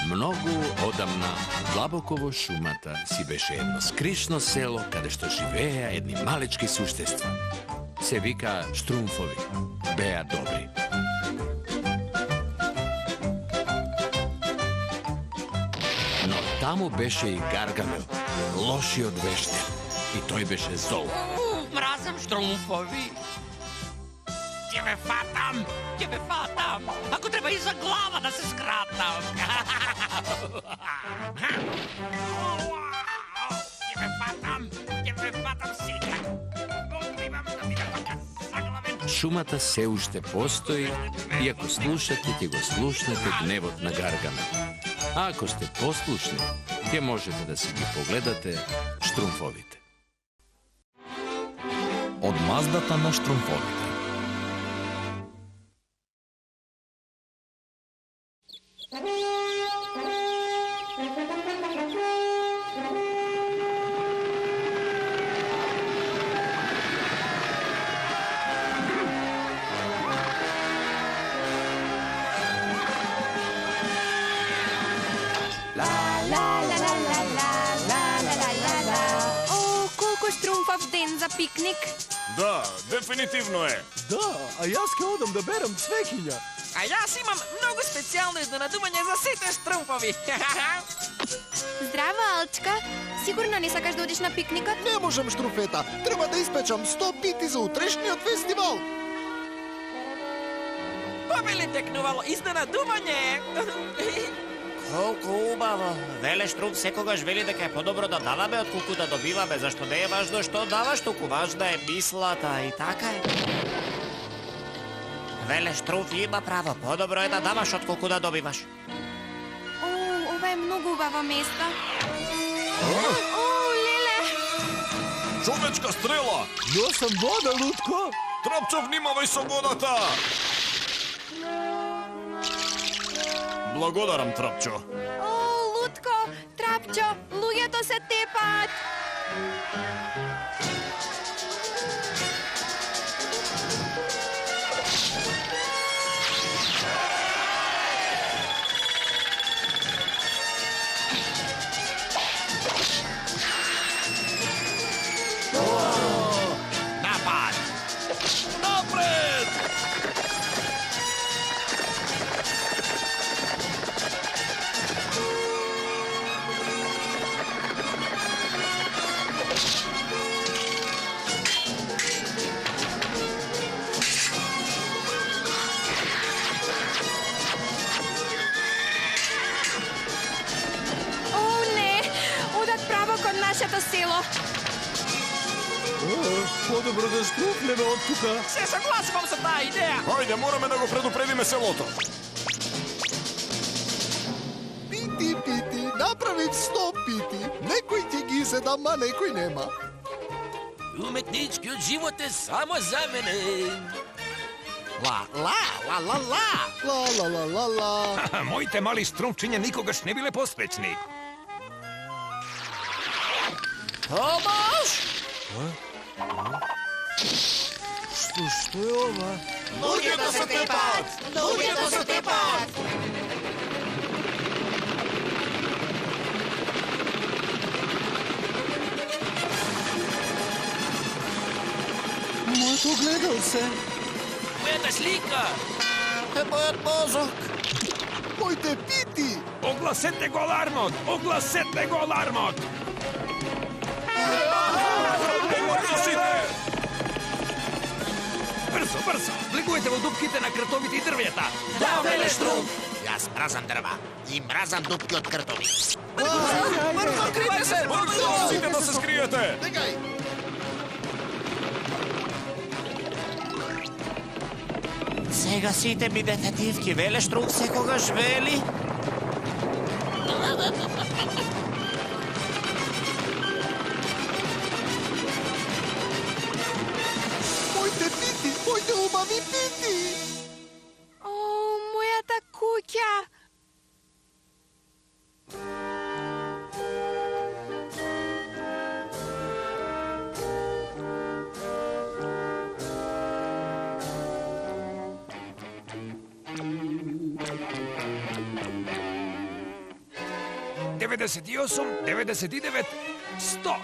Mnogo odamna, Glabokovo šumata si beše jedno skrišno selo, kada što živeja jedni malečki suštestva. Se vika Štrumfovi, beja dobri. No tamo beše i Gargamel, loši od vešte. I toj beše zol. Mrazam Štrumfovi. Tebe fatam. Ako treba iza glava da se skratam. Tebe fatam sina. Otkrivam da mi da saglaven. Šumata se ušte postoji i ako slušate, te go slušnate gnevot na Gargamel. A ako ste poslušni, te možete da si gi pogledate Štrumfovite. Od Mazdata na Štrumfovite. Štrumfov den za piknik. Da, definitivno je. Da, a jaz ke odam da berem cvekinja. A jaz imam mnogo specijalno iznenaduvanje za site Štrumfovi. Zdravo, Alčka. Sigurno ne sakaš da odiš na piknikat? Ne možem, Štrumfeta. Treba da ispečam 100 piti za utrešnjiот festival. Побили текнувало изненадување. Колку убаво. Веле Штрумф секогаш вели дека е подобро да даваме отколку да добиваме. Зашто не е важно што даваш, туку важна е мислата и така е. Веле Штрумф има право. Подобро е да даваш отколку да добиваш. О, ова е многу убаво место. О, леле. Човечка стрела! Јас сам вода, Лутко. Трапчо, внимавај со водата! Благодарам, Трапчо. О, Лутко, Трапчо, луѓето се тепат. Напад! Напред! О, не, одат право кон нашето село. Подобро да скрупнеме од тука. Се согласувам со таа идеја. Хајде, мораме да го предупредиме селото. Пити, пити, направив 100 пити. Некој ќе ги изедам, а некој нема. Уметничкиот живот е само за мене. Ла, ла, ла, ла, ла. Ла, ла, ла, ла, ла. Моите мали струмчиња никогаш не биле поспречни. Помош! Што е ова? Луѓето се тепат! Луѓето се тепат! Моето гледал се. Мојата слика! Мојот мозок. Моите пити. Огласете го алармот! Огласете го алармот! Брзо, брзо! Влегувате во дупките на кртовите и дрвјата! Да, веле Штрумф! Јас мразам дрва и мразам дупки од кртови. Брзо, крите се! Сите да се скриете! Чекај. Сега сите ми детективки, веле Штрумф секогаш вели. Моите пити, моите убави пити. О, мојата куќа. 98, 99, 100.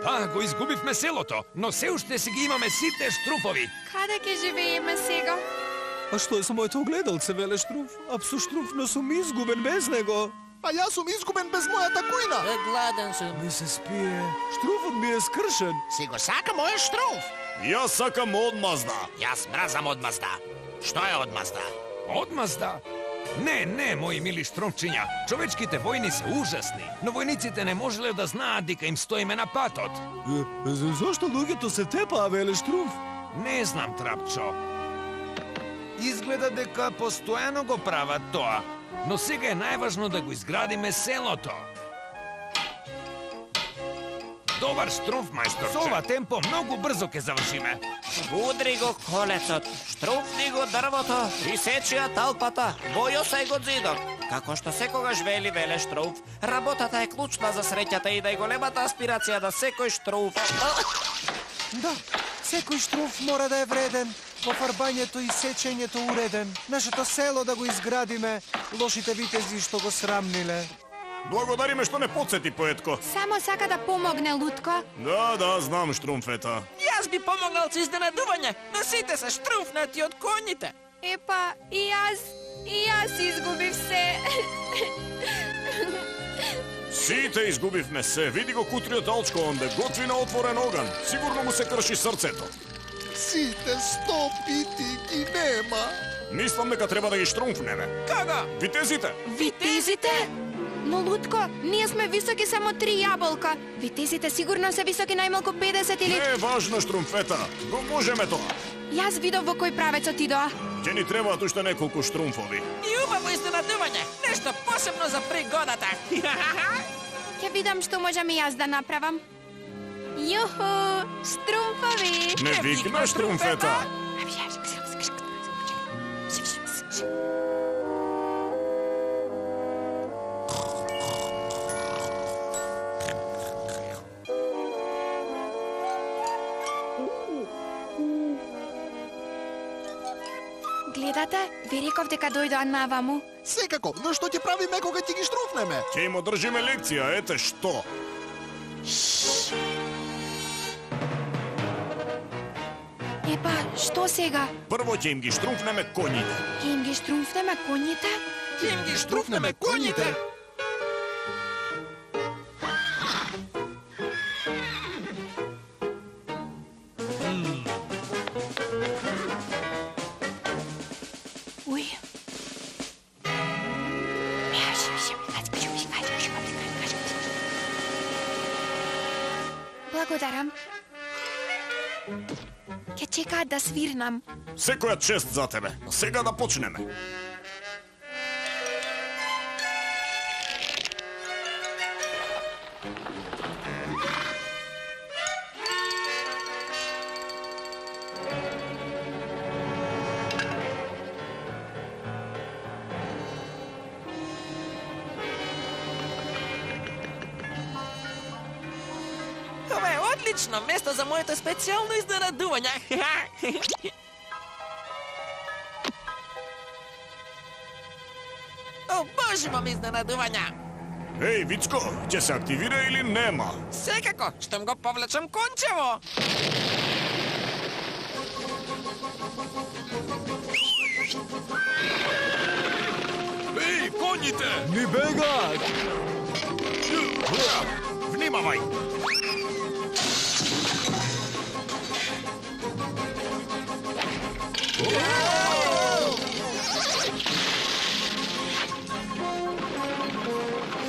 Па, го изгубивме селото, но се уште си ги имаме сите штруфови. Каде ќе живееме сега? А што е со моето огледалце, веле Штруф? Апсу Штруф, но сум изгубен без него. А јас сум изгубен без мојата кујна. Гладен сум. Ми се спие. Штруфот ми е скршен. Си го сакам мој штруф. Јас сакам одмазда. Јас мразам одмазда. Што е одмазда? Одмазда? Не, мои мили штруфчиња. Човечките војни се ужасни, но војниците не можеле да знаат дека им стоиме на патот. Зошто луѓето се тепаа, веле Штруф? Не знам, Трапчо. Изгледа дека постојано го прават тоа, но сега е најважно да го изградиме селото. Добар штруф, мајсторче. Со ова темпо многу брзо ќе завршиме. Удри го колецот, штруфни го дрвото, присечија талпата, бојо се го зидот. Како што секогаш вели веле Штруф, работата е клучна за среќата и да е големата аспирација да секој Штруф... Да, секој Штруф мора да е вреден, во фарбањето и сечењето уреден. Нашето село да го изградиме, лошите витези што го срамниле. Благодариме што не подсети, поетко. Само сака да помогне Лутко. Да, знам, Штруфета. Јас би помогнал со изненадување, но сите се штруфнати од коњите. Епа, и јас изгубив се. Сите изгубивме се. Види го кутриот Алчко онде, готви на отворен оган. Сигурно му се крши срцето. Сите 100 пити ги нема. Мислам дека треба да ги штруфнеме. Кога? Витезите! Витезите? Но Лутко, ние сме високи само 3 јаболка. Витезите сигурно се високи најмалку 50 или... Не е важно, Штруфета. Го можеме тоа. Јас видов во кој правец отидоа. Ќе ни требаат уште неколку штруфови. И убаво изненадување, нешто посебно за пригодата. Ќе видам што можам и јас да направам. Јуху, струмфови! Не викна, Штруфета. Гледате, ви реков дека дојдоа наваму. Секако, но што ќе правиме кога ќе ги штруфнеме? Ќе им одржиме лекција, ете што. Епа, што сега? Прво ќе им ги штруфнеме коњите. Ќе им ги штрумфнеме коњите? Ќе им ги штруфнеме коњите. Уј. Благодарам. Ќе чекаат да свирнам. Секоја чест за тебе. Сега да почнеме. Ова е одлично место за моето специјално изненадување. Обожувам изненадувања. Еј, Вицко, ќе се активира или нема? Секако, штом го повлечам кончево. Еј, коњите! Ни бегаат! Внимавај!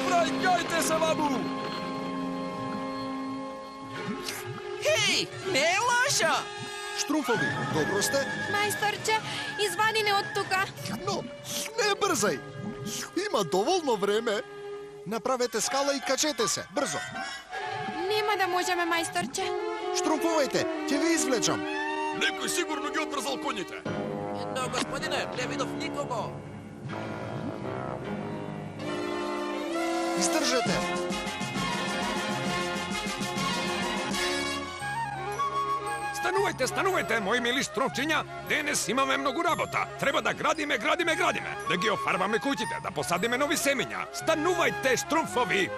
Праќајте се, бабу! Хеј, не е лошо. Штруфови, добро сте? Мајсторче, извади не од тука. Но, не брзај! Има доволно време. Направете скала и качете се, брзо. Нема да можеме, мајсторче. Штруфувајте, ќе ви извлечам. Некој сигурно ги отврзал коњите. Но, господине, не видов никого. Издржете. Станувајте, мои мили штрумчиња. Денес имаме многу работа. Треба да градиме. Да ги офарбаме куќите, да посадиме нови семиња. Станувајте, штрумфови.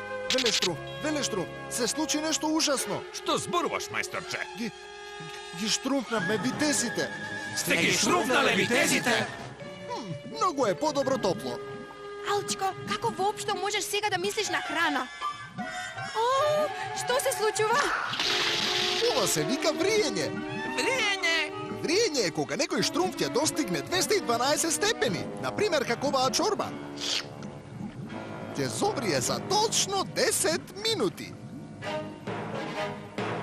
Велештрум, се случи нешто ужасно. Што зборуваш, мајсторче? Ги штрумпнавме витезите. Сте ги штрумпнале витезите? Многу е подобро топло. Алчко, како воопшто можеш сега да мислиш на храна? О, што се случува? Ова се вика вриење. Вриење! Вриење е кога некој штрумф ќе достигне 212 степени, например како оваа чорба. Ќе зоврие за точно 10 минути.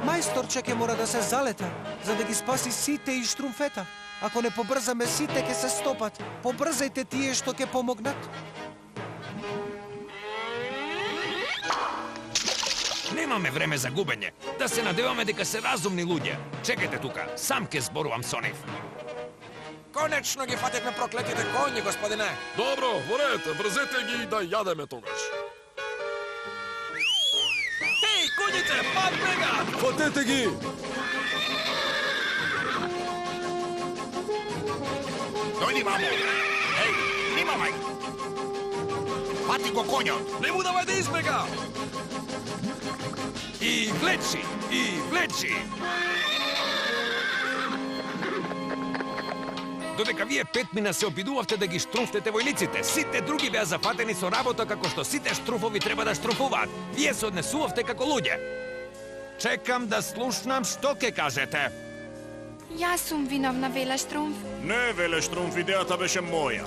Мајсторче ќе мора да се залета, за да ги спаси сите и штрумфета. Ако не побрзаме, сите ќе се стопат. Побрзајте тие што ќе помогнат. Немаме време за губење. Да се надеваме дека се разумни луѓе. Чекајте тука, сам ќе зборувам со нив. Конечно ги фативме проклетите коњи, господине. Добро, во ред, врзете ги и да јадеме тогаш. Еј, коњите, пак бегат! Фатете ги! Дојди, мамо! Еј, внимавај! Фати го конјот! Не му давај да избега! И влечи! Додека вие 5 мина се обидувавте да ги штрумфтете војниците, сите други беа зафатени со работа како што сите штрумфови треба да штрумфуваат. Вие се однесувавте како луѓе. Чекам да слушнам што ќе кажете. Јас сум виновна, Велештрумф. Не, Велештрумф, идејата беше моја.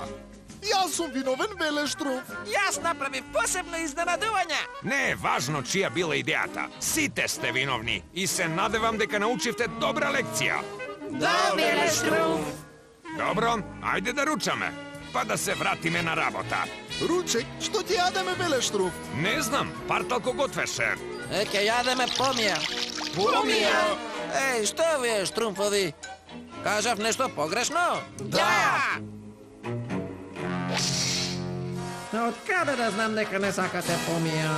Јас сум виновен, Велештрумф. Јас направив посебно изненадување. Не е важно чија била идејата. Сите сте виновни и се надевам дека научивте добра лекција. Да, Велештрумф. Добро, ајде да ручаме, па да се вратиме на работа. Ручек, што ќе јадеме, Велештрумф? Не знам, парталко готвеше. Ќе јадеме помија. Помија! Еј, што вие, штрумфови? Кажав нешто погрешно? Да! Од каде да знам дека не сакате помија?